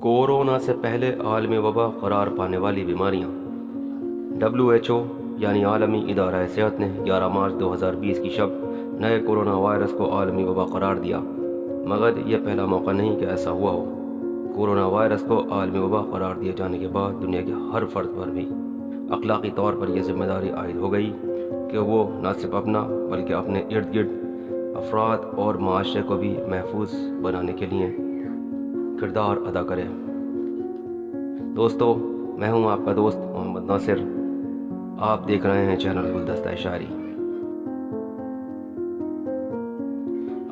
Corona से पहले आलमी वबा करार पाने वाली बीमारियां। WHO यानी आलमी इदारा सेहत ने 11 मार्च 2020 की शब नए कोरोना वायरस को आलमी वबा करार दिया, मगर यह पहला मौका नहीं कि ऐसा हुआ हो। कोरोना वायरस को आलमी वबा करार दिए जाने के बाद दुनिया के हर फर्द पर भी अखलाकी तौर पर यह जिम्मेदारी आयद हो गई कि वो न सिर्फ अपना बल्कि अपने इर्द गिर्द अफराद और माशरे को भी महफूज बनाने के लिए किरदार अदा करें। दोस्तों, मैं हूं आपका दोस्त मोहम्मद नासिर। आप देख रहे हैं चैनल गुलदस्ता शायरी।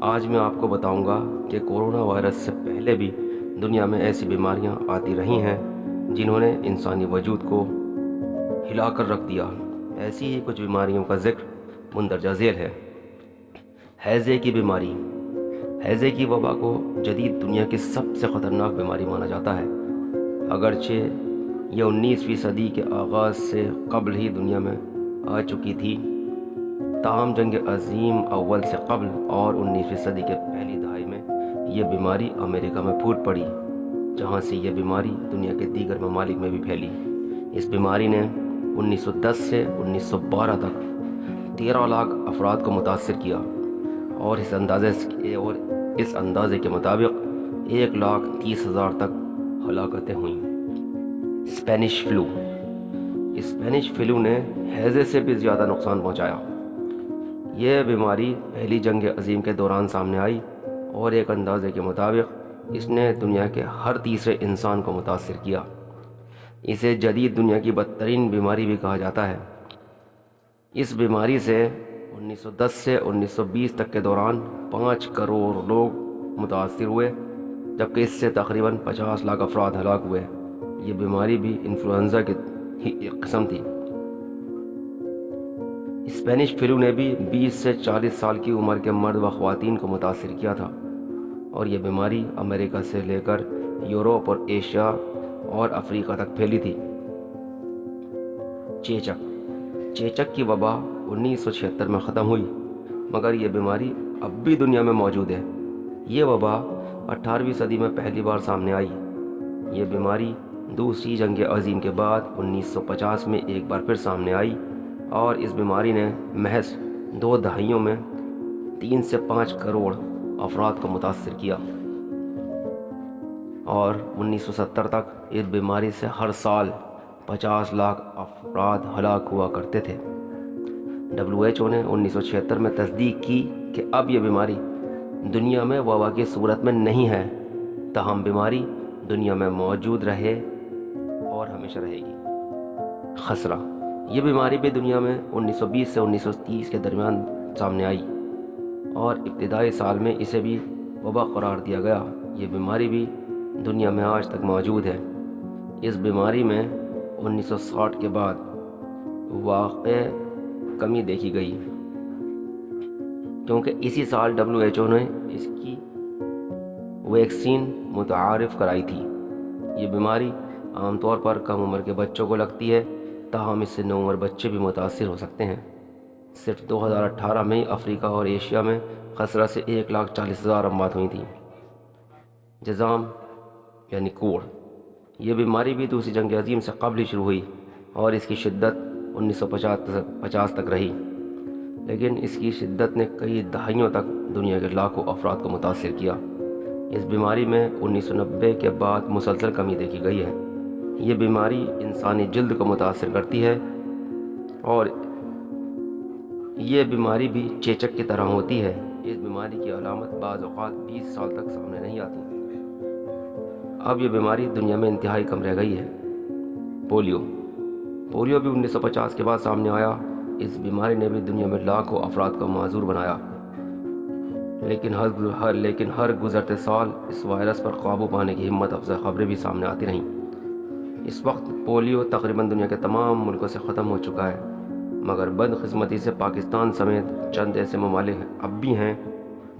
आज मैं आपको बताऊंगा कि कोरोना वायरस से पहले भी दुनिया में ऐसी बीमारियां आती रही हैं जिन्होंने इंसानी वजूद को हिलाकर रख दिया। ऐसी ही कुछ बीमारियों का जिक्र मुंदरजा झेल है। हैज़े की बीमारी। हैज़े की वबा को जदीद दुनिया की सबसे ख़तरनाक बीमारी माना जाता है। अगरचे यह 19वीं सदी के आगाज़ से कबल ही दुनिया में आ चुकी थी, ताहम जंग अज़ीम अव्वल से कबल और 19वीं सदी के पहली दहाई में यह बीमारी अमेरिका में फूट पड़ी, जहाँ से यह बीमारी दुनिया के दीगर ममालिक में भी फैली। इस बीमारी ने 1910 से 1912 तक 13 लाख अफराद को मुतासर किया और इस अंदाजे के मुताबिक 1,30,000 तक हलाकतें हुईं। Spanish flu. स्पेनिश फ्लू ने हैज़े से भी ज़्यादा नुकसान पहुंचाया। यह बीमारी पहली जंग अज़ीम के दौरान सामने आई और एक अंदाजे के मुताबिक इसने दुनिया के हर तीसरे इंसान को मुतासर किया। इसे जदीद दुनिया की बदतरीन बीमारी भी कहा जाता है। इस बीमारी से 1910 से 1920 तक के दौरान 5 करोड़ लोग मुतासर हुए, जबकि इससे तकरीबन 50 लाख अफराद हलाक हुए। ये बीमारी भी इन्फ्लुएंजा की ही एक किस्म थी। स्पेनिश फ्लू ने भी 20 से 40 साल की उम्र के मर्द व ख़वातीन को मुतासर किया था और ये बीमारी अमेरिका से लेकर यूरोप और एशिया और अफ्रीका तक फैली थी। चेचक की वबा 1976 में ख़त्म हुई, मगर यह बीमारी अब भी दुनिया में मौजूद है। ये वबा 18वीं सदी में पहली बार सामने आई। ये बीमारी दूसरी जंग अज़ीम के बाद 1950 में एक बार फिर सामने आई और इस बीमारी ने महज 2 दहाइयों में 3 से 5 करोड़ अफराद को मुतासर किया और 1970 तक इस बीमारी से हर साल 50 लाख अफराद हलाक हुआ करते थे। WHO ने 1976 में तस्दीक की कि अब यह बीमारी दुनिया में वबा की सूरत में नहीं है, ताहम बीमारी दुनिया में मौजूद रहे और हमेशा रहेगी। खसरा। ये बीमारी भी दुनिया में 1920 से 1930 के दरमियान सामने आई और इब्तिदाई साल में इसे भी वबा करार दिया गया। ये बीमारी भी दुनिया में आज तक मौजूद है। इस बीमारी में 1960 के बाद वाक़ई कमी देखी गई, क्योंकि इसी साल WHO ने इसकी वैक्सीन मुतारिफ़ कराई थी। ये बीमारी आमतौर पर कम उम्र के बच्चों को लगती है, ताहम इससे नौ उम्र बच्चे भी मुतासिर हो सकते हैं। सिर्फ 2018 में अफ्रीका और एशिया में खसरा से 1,40,000 अमवात हुई थी। जज़ाम यानी कोढ़। ये बीमारी भी दूसरी जंग अज़ीम से कबल ही शुरू हुई और इसकी शिद्दत 1950 तक रही, लेकिन इसकी शिद्दत ने कई दहाइयों तक दुनिया के लाखों अफराद को मुतासर किया। इस बीमारी में 1990 के बाद मुसलसल कमी देखी गई है। ये बीमारी इंसानी जल्द को मुतासर करती है और ये बीमारी भी चेचक की तरह होती है। इस बीमारी की अलामत बाज़ औक़ात 20 साल तक सामने नहीं आती। अब ये बीमारी दुनिया में इंतहाई कम रह गई है। पोलियो भी 1950 के बाद सामने आया। इस बीमारी ने भी दुनिया में लाखों अफराद को माजूर बनाया, लेकिन हर गुज़रते साल इस वायरस पर काबू पाने की हिम्मत अफजा खबरें भी सामने आती रहीं। इस वक्त पोलियो तकरीबन दुनिया के तमाम मुल्कों से ख़त्म हो चुका है, मगर बदकिस्मती से पाकिस्तान समेत चंद ऐसे ममालिक अब भी हैं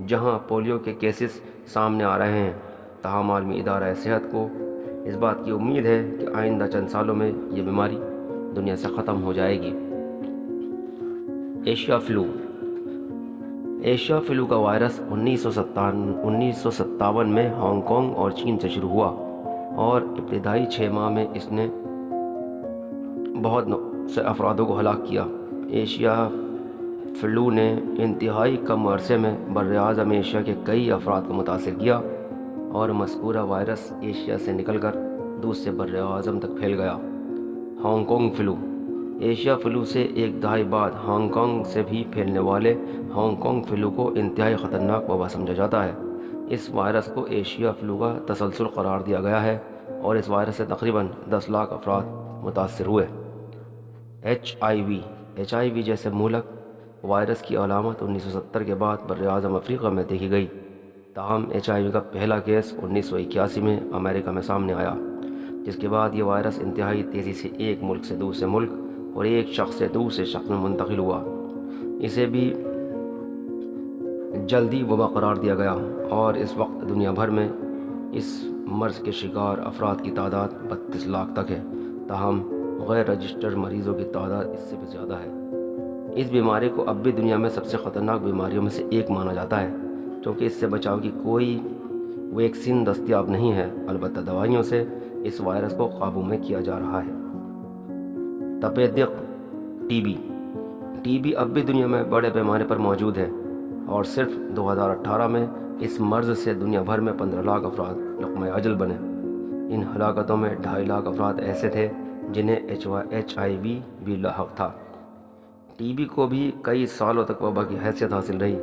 जहां पोलियो के केसेस सामने आ रहे हैं। ताहम आलमी इदारा सेहत को इस बात की उम्मीद है कि आइंदा चंद सालों में ये बीमारी दुनिया से ख़त्म हो जाएगी। एशिया फ्लू का वायरस 1957 में हांगकांग और चीन से शुरू हुआ اور ابتدائی 6 ماہ میں اس نے بہت سے افرادوں کو ہلاک کیا۔ ایشیا فلو نے انتہائی کم عرصے میں بر اعظم ایشیا کے کئی افراد کو متاثر کیا اور مذکورہ وائرس ایشیا سے نکل کر دوسرے بر اعظم تک پھیل گیا۔ Hong Kong flu. Asia flu سے ایک دہائی بعد ہانگ کانگ سے بھی پھیلنے والے ہانگ کانگ فلو کو انتہائی خطرناک وبا سمجھا جاتا ہے۔ اس وائرس کو ایشیا فلو کا تسلسل قرار دیا گیا ہے اور اس وائرس سے تقریباً 10 لاکھ افراد متاثر ہوئے۔ HIV جیسے مہلک وائرس کی علامت 1970 کے بعد بر اعظم افریقہ میں دیکھی گئی، تاہم HIV کا پہلا کیس 1981 میں امریکہ میں سامنے آیا، جس کے بعد یہ وائرس انتہائی تیزی سے ایک ملک سے دوسرے ملک اور ایک شخص سے دوسرے شخص میں منتقل ہوا۔ اسے بھی جلدی وبا قرار دیا گیا اور اس وقت دنیا بھر میں اس مرض کے شکار افراد کی تعداد 32 لاکھ تک ہے، تاہم غیر رجسٹرڈ مریضوں کی تعداد اس سے بھی زیادہ ہے۔ اس بیماری کو اب بھی دنیا میں سب سے خطرناک بیماریوں میں سے ایک مانا جاتا ہے، کیونکہ اس سے بچاؤ کی کوئی ویکسین دستیاب نہیں ہے، البتہ دوائیوں سے اس وائرس کو قابو میں کیا جا رہا ہے۔ تپیدق ٹی بی اب بھی دنیا میں بڑے پیمانے پر موجود ہے اور صرف 2018 میں اس مرض سے دنیا بھر میں 15 لاکھ افراد لقمہ اجل بنے۔ ان ہلاکتوں میں 2.5 لاکھ افراد ایسے تھے جنہیں HIV بھی لاحق تھا۔ ٹی بی کو بھی کئی سالوں تک وبا کی حیثیت حاصل رہی،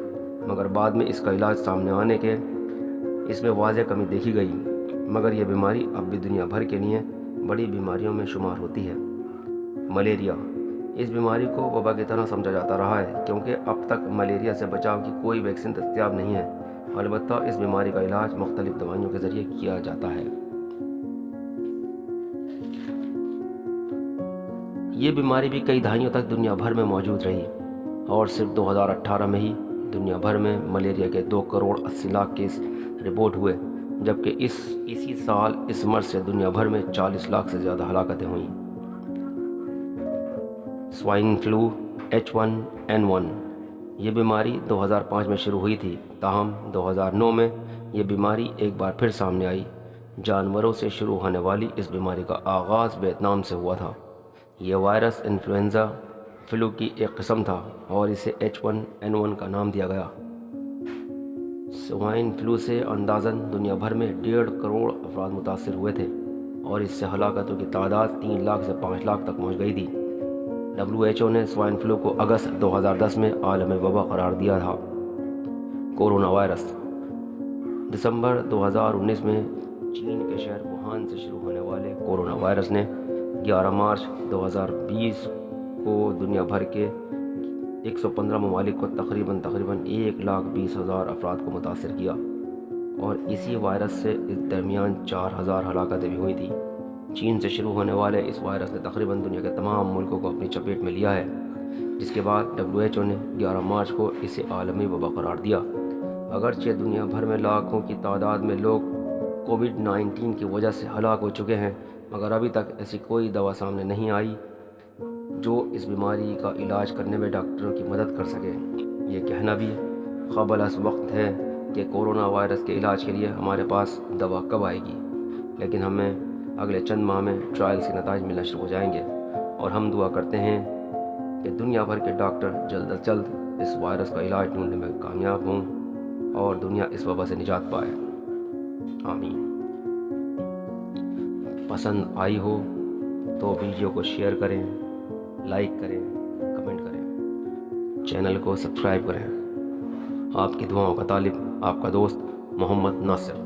مگر بعد میں اس کا علاج سامنے آنے کے اس میں واضح کمی دیکھی گئی، مگر یہ بیماری اب بھی دنیا بھر کے لیے بڑی بیماریوں میں شمار ہوتی ہے۔ ملیریا۔ اس بیماری کو وبا کی طرح سمجھا جاتا رہا ہے کیونکہ اب تک ملیریا سے بچاؤ کی کوئی ویکسین دستیاب نہیں ہے، البتہ اس بیماری کا علاج مختلف دوائیوں کے ذریعے کیا جاتا ہے۔ یہ بیماری بھی کئی دہائیوں تک دنیا بھر میں موجود رہی اور صرف 2018 میں ہی دنیا بھر میں ملیریا کے 2 کروڑ 80 لاکھ کیس رپورٹ ہوئے، جبکہ اسی سال اس مرض سے دنیا بھر میں 40 لاکھ سے زیادہ ہلاکتیں ہوئیں۔ Swine flu H1N1۔ یہ بیماری 2005 میں شروع ہوئی تھی، تاہم 2009 میں یہ بیماری ایک بار پھر سامنے آئی۔ جانوروں سے شروع ہونے والی اس بیماری کا آغاز ویتنام سے ہوا تھا۔ یہ وائرس انفلوئنزا فلو کی ایک قسم تھا اور اسے H1N1 کا نام دیا گیا۔ سوائن فلو سے اندازاً دنیا بھر میں 1.5 کروڑ افراد متاثر ہوئے تھے اور اس سے ہلاکتوں کی تعداد 3 لاکھ سے 5 لاکھ تک پہنچ گئی تھی۔ WHO نے سوائن فلو کو اگست 2010 میں عالمی وبا قرار دیا تھا۔ Corona virus. دسمبر 2019 میں چین کے شہر ووہان سے شروع ہونے والے کورونا وائرس نے 11 مارچ 2020 کو دنیا بھر کے 115 ممالک کو تقریباً 1,20,000 افراد کو متاثر کیا اور اسی وائرس سے اس درمیان 4,000 ہلاکتیں بھی ہوئی تھیں۔ چین سے شروع ہونے والے اس وائرس نے تقریباً دنیا کے تمام ملکوں کو اپنی چپیٹ میں لیا ہے، جس کے بعد WHO نے 11 مارچ کو اسے عالمی وبا قرار دیا۔ اگرچہ دنیا بھر میں لاکھوں کی تعداد میں لوگ کووڈ-19 کی وجہ سے ہلاک ہو چکے ہیں، مگر ابھی تک ایسی کوئی دوا سامنے نہیں آئی جو اس بیماری کا علاج کرنے میں ڈاکٹروں کی مدد کر سکے۔ یہ کہنا بھی قابل وقت ہے کہ کورونا وائرس کے علاج کے لیے ہمارے پاس دوا کب آئے گی، لیکن ہمیں اگلے چند ماہ میں ٹرائلز کے نتائج ملنا شروع ہو جائیں گے اور ہم دعا کرتے ہیں کہ دنیا بھر کے ڈاکٹر جلد از جلد اس وائرس کا علاج ڈھونڈنے میں کامیاب ہوں اور دنیا اس وبا سے نجات پائے۔ آمین۔ پسند آئی ہو تو ویڈیو کو شیئر کریں، لائک کریں، کمنٹ کریں، چینل کو سبسکرائب کریں۔ آپ کی دعاؤں کا طالب آپ کا دوست محمد ناصر۔